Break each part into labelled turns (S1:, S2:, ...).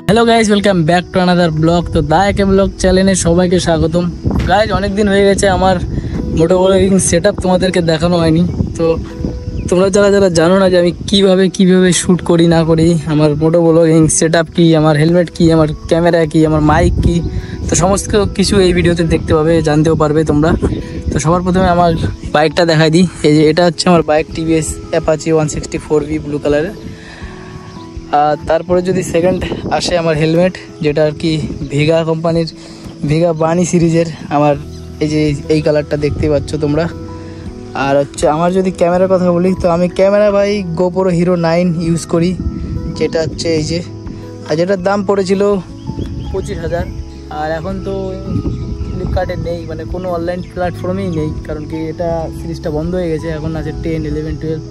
S1: Hello guys, welcome back to another blog. তো দা একে blog চ্যানেলে সবাইকে স্বাগতম। গাইজ, অনেক দিন হয়ে গেছে আমার মোটো ব্লগিং সেট আপ তোমাদেরকে দেখানো হয়নি। তো তোমরা যারা যারা জানো না যে আমি কিভাবে শ্যুট করি না করি, আমার মোটো ব্লগিং সেট আপ কী, আমার হেলমেট কী, আমার ক্যামেরা কী, আমার মাইক কী, তো সমস্ত কিছু এই ভিডিওতে দেখতে পাবে, জানতেও পারবে তোমরা। তো সবার প্রথমে আমার বাইকটা দেখাই দিই। এই যে এটা হচ্ছে আমার bike, TVS Apache 164V blue কালারের। আর তারপরে যদি সেকেন্ড আসে আমার হেলমেট, যেটা আর কি ভিগা কোম্পানির, ভিগা বানি সিরিজের আমার, এই যে এই কালারটা দেখতেই পাচ্ছ তোমরা। আর হচ্ছে আমার যদি ক্যামেরার কথা বলি, তো আমি ক্যামেরা ভাই গোপ্রো হিরো 9 ইউজ করি, যেটা হচ্ছে এই যে, আর যেটার দাম পড়েছিল 25,000। আর এখন তো ফ্লিপকার্টে নেই, মানে কোনো অনলাইন প্ল্যাটফর্মেই নেই, কারণ কি এটা সিরিজটা বন্ধ হয়ে গেছে। এখন আছে 10, 11, 12,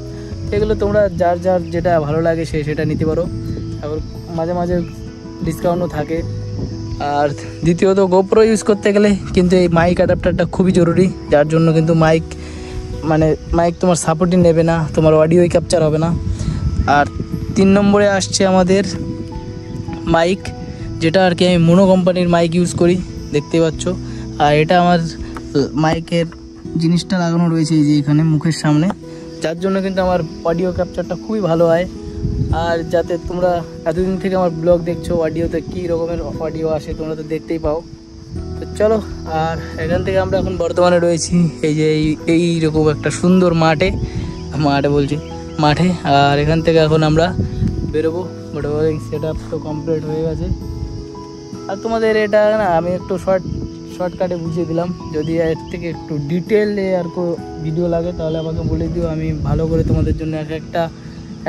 S1: এগুলো তোমরা যার যার যেটা ভালো লাগে সেটা নিতে পারো। আবার মাঝে মাঝে ডিসকাউন্টও থাকে। আর দ্বিতীয়ত গোপ্রো ইউজ করতে গেলে কিন্তু এই মাইক অ্যাডাপ্টারটা খুবই জরুরি, যার জন্য কিন্তু মাইক তোমার সাপোর্টই নেবে না, তোমার অডিওই ক্যাপচার হবে না। আর 3 নম্বরে আসছে আমাদের মাইক, যেটা আর কি আমি মোনো কোম্পানির মাইক ইউজ করি, দেখতেই পাচ্ছ। আর এটা আমার মাইকের জিনিসটা লাগানো রয়েছে এই যে এখানে মুখের সামনে, যার জন্য কিন্তু আমার অডিও ক্যাপচারটা খুবই ভালো হয়। আর যাতে তোমরা এতদিন থেকে আমার ব্লগ দেখছো, অডিওতে কী রকমের অডিও আসে তোমরা তো দেখতেই পাও। তো চলো, আর এখান থেকে আমরা এখন বর্তমানে রয়েছি এই যে এইরকম একটা সুন্দর মাঠে মাঠে। আর এখান থেকে এখন আমরা বেরোবো। মোটামুটি সেট আপ তো কমপ্লিট হয়ে গেছে। আর তোমাদের এটা না আমি একটু শর্টকাটে বুঝিয়ে দিলাম। যদি এর থেকে একটু ডিটেলে আর ভিডিও লাগে তাহলে আমাকে বলে দিও, আমি ভালো করে তোমাদের জন্য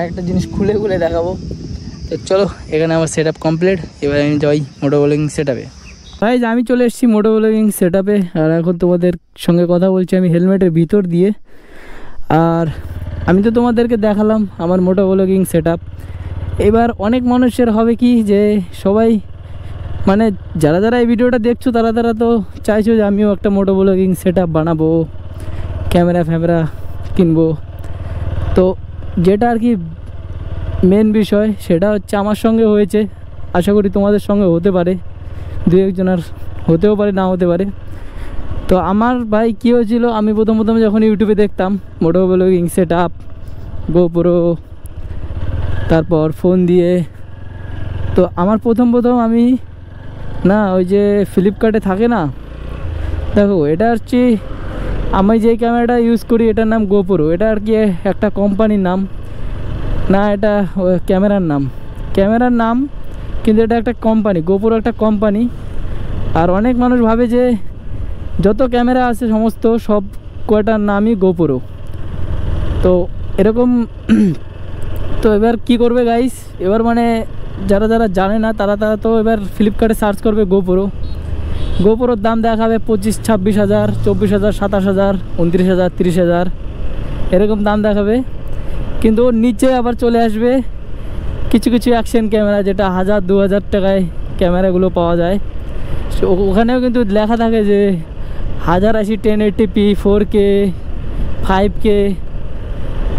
S1: একটা জিনিস খুলে দেখাবো। তো চলো, এখানে আমার সেট আপ কমপ্লিট। এবার আমি যাই মোটো ব্লগিং সেট আপে। ভাই, আমি চলে এসেছি মোটো ব্লগিং সেট আপে। আর এখন তোমাদের সঙ্গে কথা বলছি আমি হেলমেটের ভিতর দিয়ে। আর আমি তো তোমাদেরকে দেখালাম আমার মোটো ব্লগিং সেট আপ। এবার অনেক মানুষের হবে কি যে সবাই, মানে যারা যারা এই ভিডিওটা দেখছো তারা তো চাইছো যে আমিও একটা মোটো ব্লগিং সেট আপ বানাবো, ক্যামেরা কিনবো। তো যেটা আর কি মেন বিষয় সেটা হচ্ছে আমার সঙ্গে হয়েছে, আশা করি তোমাদের সঙ্গে হতে পারে, দু একজনের হতেও পারে, না হতে পারে। তো আমার ভাই কী হয়েছিল, আমি প্রথম যখন ইউটিউবে দেখতাম মোটো ব্লগিং সেট আপ, গোপ্রো, তারপর ফোন দিয়ে, তো আমার প্রথম আমি না ওই যে ফ্লিপকার্টে থাকে না, দেখো এটা হচ্ছে আমি যে ক্যামেরাটা ইউজ করি এটার নাম গোপ্রো। এটা আর কি একটা কোম্পানির নাম না, এটা ক্যামেরার নাম, কিন্তু এটা একটা কোম্পানি, গোপ্রো একটা কোম্পানি। আর অনেক মানুষ ভাবে যে যত ক্যামেরা আছে সমস্ত সব কয়টার নামই গোপ্রো, তো এরকম। তো এবার কি করবে গাইস, এবার মানে যারা জানে না তারা তো এবার ফ্লিপকার্টে সার্চ করবে গোপ্রোর দাম দেখাবে 25-26,000, 24,000, 27,000, 29,000, 30,000 এরকম দাম দেখাবে। কিন্তু ওর নিচে আবার চলে আসবে কিছু অ্যাকশন ক্যামেরা, যেটা 1,000-2,000 টাকায় ক্যামেরাগুলো পাওয়া যায়। ওখানেও কিন্তু লেখা থাকে যে 1080, 1080p, 4K, 5K।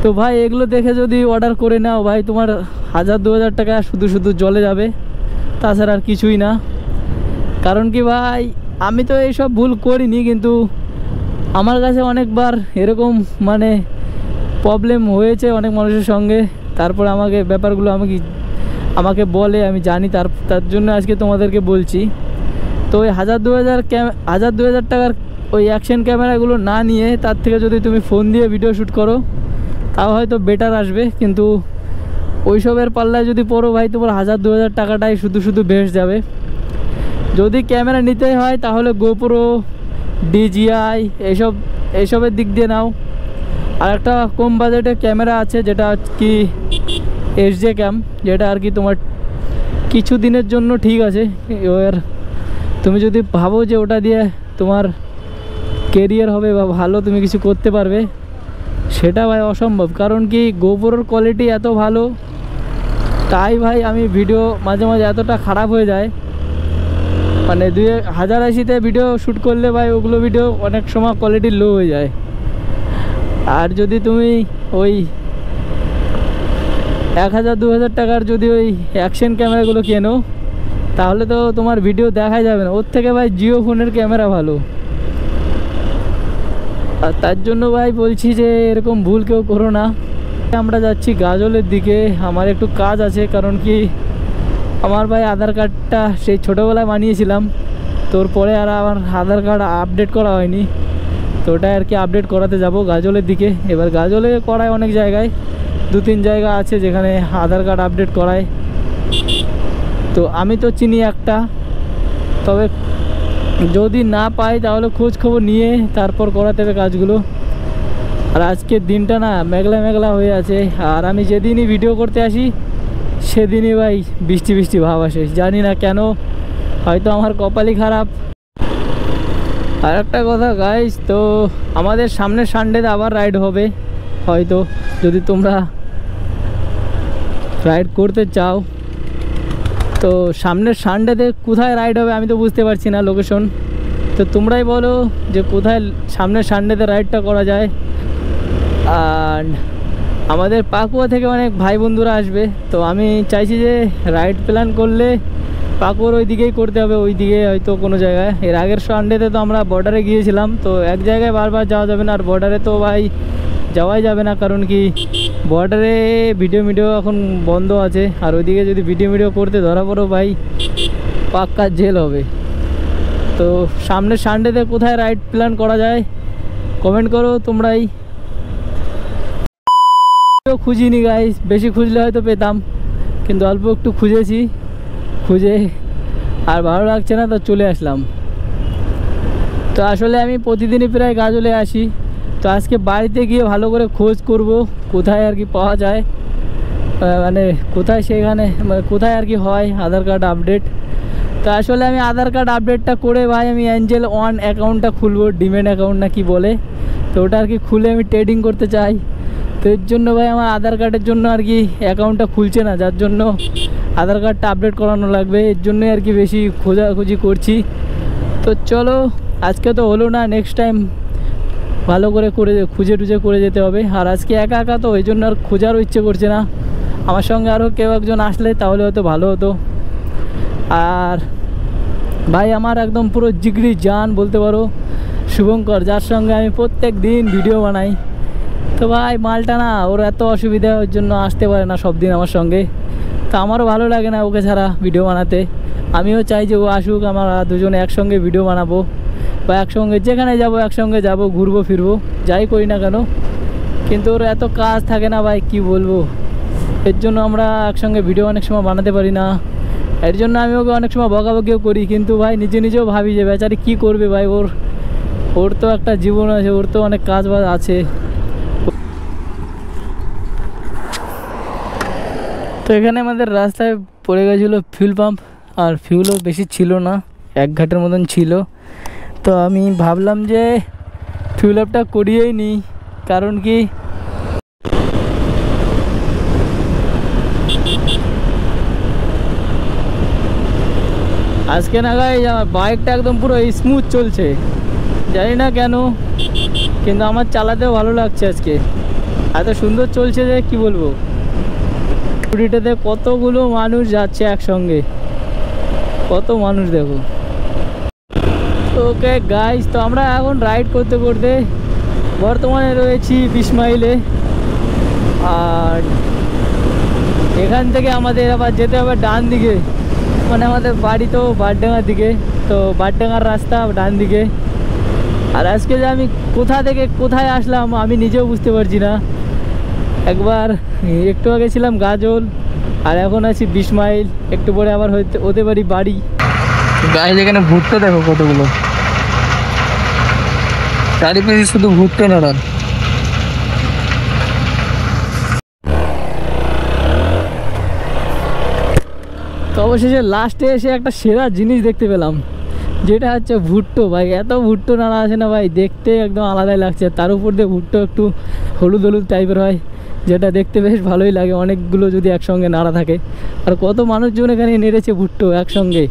S1: তো ভাই এগুলো দেখে যদি অর্ডার করে নাও ভাই, তোমার 1,000-2,000 টাকা শুধু জলে যাবে, তাছাড়া আর কিছুই না। কারণ কি ভাই, আমি তো এইসব ভুল করিনি, কিন্তু আমার কাছে অনেকবার এরকম মানে প্রবলেম হয়েছে অনেক মানুষের সঙ্গে। তারপর ব্যাপারগুলো আমাকে বলে, আমি জানি, তার জন্য আজকে তোমাদেরকে বলছি। তো ওই 1,000-2,000 টাকার ওই অ্যাকশন ক্যামেরাগুলো না নিয়ে তার থেকে যদি তুমি ফোন দিয়ে ভিডিও শ্যুট করো তাও হয়তো বেটার আসবে। কিন্তু ওইসবের পাল্লায় যদি পড়ো ভাই, তোমার 1,000-2,000 টাকাটাই শুধু বেশ যাবে। যদি ক্যামেরা নিতেই হয় তাহলে গোপ্রো, DJI এইসবের দিক দিয়ে নাও। আর একটা কম বাজেটের ক্যামেরা আছে যেটা কি SJ ক্যাম, যেটা আর কি তোমার কিছু দিনের জন্য ঠিক আছে। এবার তুমি যদি ভাবো যে ওটা দিয়ে তোমার কেরিয়ার হবে বা ভালো তুমি কিছু করতে পারবে, সেটা ভাই অসম্ভব। কারণ কি গোপ্রোর কোয়ালিটি এত ভালো, তাই ভাই আমি ভিডিও মাঝে এতটা খারাপ হয়ে যায়, মানে 1080-তে ভিডিও শ্যুট করলে ভাই ওগুলো ভিডিও অনেক সময় কোয়ালিটি লো হয়ে যায়। আর যদি তুমি ওই 1,000-2,000 টাকার যদি ওই অ্যাকশন ক্যামেরাগুলো কেনো তাহলে তো তোমার ভিডিও দেখাই যাবে না। ওর থেকে ভাই জিও ফোনের ক্যামেরা ভালো। আর তার জন্য ভাই বলছি যে এরকম ভুল কেউ করো না। আমরা যাচ্ছি গাজলের দিকে, আমার একটু কাজ আছে। কারণ কি আমার ভাই আধার কার্ডটা সেই ছোটোবেলায় বানিয়েছিলাম, তোর পরে আর আমার আধার কার্ড আপডেট করা হয়নি, তো ওটাই আর কি আপডেট করাতে যাব গাজলের দিকে। এবার গাজলে করায় অনেক জায়গায়, 2-3 জায়গা আছে যেখানে আধার কার্ড আপডেট করায়। তো আমি তো চিনি একটা, তবে যদি না পাই তাহলে খোঁজ খবর নিয়ে তারপর করাতে হবে কাজগুলো। আর আজকের দিনটা না মেঘলা মেঘলা হয়ে আছে, আর আমি যেদিনই ভিডিও করতে আসি সেদিনই ভাই বৃষ্টি বৃষ্টি ভাব আসে, জানি না কেন, হয়তো আমার কপালই খারাপ। আর একটা কথা গাইস, তো আমাদের সামনের সানডেতে আবার রাইড হবে হয়তো, যদি তোমরা রাইড করতে চাও। তো সামনের সানডেতে কোথায় রাইড হবে আমি তো বুঝতে পারছি না লোকেশন, তো তোমরাই বলো যে কোথায় সামনের সানডেতে রাইডটা করা যায়। আর আমাদের পাকুয়া থেকে অনেক ভাই বন্ধুরা আসবে, তো আমি চাইছি যে রাইড প্ল্যান করলে পাকুয়ার ওই দিকেই করতে হবে, ওই দিকে হয়তো কোনো জায়গায়। এর আগের সানডেতে তো আমরা বর্ডারে গিয়েছিলাম, তো এক জায়গায় বারবার যাওয়া যাবে না, আর বর্ডারে তো ভাই যাওয়াই যাবে না, কারণ কি বর্ডারে ভিডিও এখন বন্ধ আছে। আর ওইদিকে যদি ভিডিও করতে ধরা পড়ো ভাই পাক্কা জেল হবে। তো সামনের সানডেতে কোথায় রাইড প্ল্যান করা যায় কমেন্ট করো তোমরাই। খুঁজিনি গাইস, বেশি খুঁজলে হয়তো পেতাম, কিন্তু অল্প একটু খুঁজেছি, খুঁজে আর ভালো লাগছে না, তো চলে আসলাম। তো আসলে আমি প্রতিদিনই প্রায় গাজলে আসি, তো আজকে বাড়িতে গিয়ে ভালো করে খোঁজ করব কোথায় আর কি পাওয়া যায়, মানে কোথায় সেখানে মানে কোথায় আর কি হয় আধার কার্ড আপডেট। তো আসলে আমি আধার কার্ড আপডেটটা করে ভাই আমি অ্যাঞ্জেল ওয়ান অ্যাকাউন্টটা খুলবো, ডিমেট অ্যাকাউন্ট না কি বলে, তো ওটা আর কি খুলে আমি ট্রেডিং করতে চাই। তো এর জন্য ভাই আমার আধার কার্ডের জন্য আর কি অ্যাকাউন্টটা খুলছে না, যার জন্য আধার কার্ডটা আপডেট করানো লাগবে, এর জন্যই আর কি বেশি খোঁজাখুঁজি করছি। তো চলো আজকে তো হলো না, নেক্সট টাইম ভালো করে খুঁজে টুজে করে যেতে হবে। আর আজকে একা একা তো ওই জন্য আর খোঁজারও ইচ্ছে করছে না, আমার সঙ্গে আরও কেউ একজন আসলে তাহলে হয়তো ভালো হতো। আর ভাই আমার একদম পুরো জিগরি জান বলতে পারো শুভঙ্কর, যার সঙ্গে আমি প্রত্যেক দিন ভিডিও বানাই। তো ভাই মালটা না ওর এত অসুবিধা, ওর জন্য আসতে পারে না সব দিন আমার সঙ্গে, তো আমারও ভালো লাগে না ওকে ছাড়া ভিডিও বানাতে। আমিও চাই যে ও আসুক, আমরা দুজনে একসঙ্গে ভিডিও বানাবো, বা একসঙ্গে যেখানে যাব একসঙ্গে যাব, ঘুরবো ফিরবো যাই করি না কেন, কিন্তু ওর এত কাজ থাকে না ভাই কি বলবো, এর জন্য আমরা একসঙ্গে ভিডিও অনেক সময় বানাতে পারি না। এর জন্য আমি ওকে অনেক সময় বকাবকিও করি, কিন্তু ভাই নিজেও ভাবি যে বেচারি কী করবে ভাই, ওর তো একটা জীবন আছে, ওর তো অনেক কাজ বাজ আছে। তো এখানে আমাদের রাস্তায় পড়ে গেছিলো ফিউল পাম্প, আর ফিউলও বেশি ছিল না, 1 ঘাটের মতন ছিল। তো আমি ভাবলাম যে ফিউল আপটা করিয়েই নিই, কারণ কি আজকে না গাইস আমার বাইকটা একদম পুরো স্মুথ চলছে, জানি না কেন, কিন্তু আমার চালাতেও ভালো লাগছে আজকে, এত সুন্দর চলছে যে কি বলবো। স্কুটিটাতে কতগুলো মানুষ যাচ্ছে একসঙ্গে, কত মানুষ দেখো। ওকে গাইস, তো আমরা এখন রাইড করতে করতে বর্তমানে রয়েছি 20 মাইলে, আর এখান থেকে আমাদের আবার যেতে হবে ডান দিকে, মানে আমাদের বাড়ি তো বারডাঙ্গার দিকে, তো বারডাঙ্গার রাস্তা ডান দিকে। আর আজকে যে আমি কোথা থেকে কোথায় আসলাম আমি নিজেও বুঝতে পারছি না। একবার একটু আগে ছিলাম গাজল, আর এখন আছি 20 মাইল, একটু পরে আবার হতে পারি বাড়ি। গায়ে যেখানে ভুট্টো দেখো কতগুলো, চারিপাশে শুধু ভুট্টো নাড়ান। তো অবশেষে লাস্টে এসে একটা সেরা জিনিস দেখতে পেলাম, যেটা হচ্ছে ভুট্টো। ভাই এত ভুট্টো নাড়া আছে না ভাই, দেখতে একদম আলাদাই লাগছে, তার উপর দিয়ে ভুট্টো একটু হলুদ হলুদ টাইপের হয়, যেটা দেখতে বেশ ভালোই লাগে, অনেকগুলো যদি একসঙ্গে নাড়া থাকে। আর কত মানুষজন এখানে নেড়েছে ভুট্টো একসঙ্গে,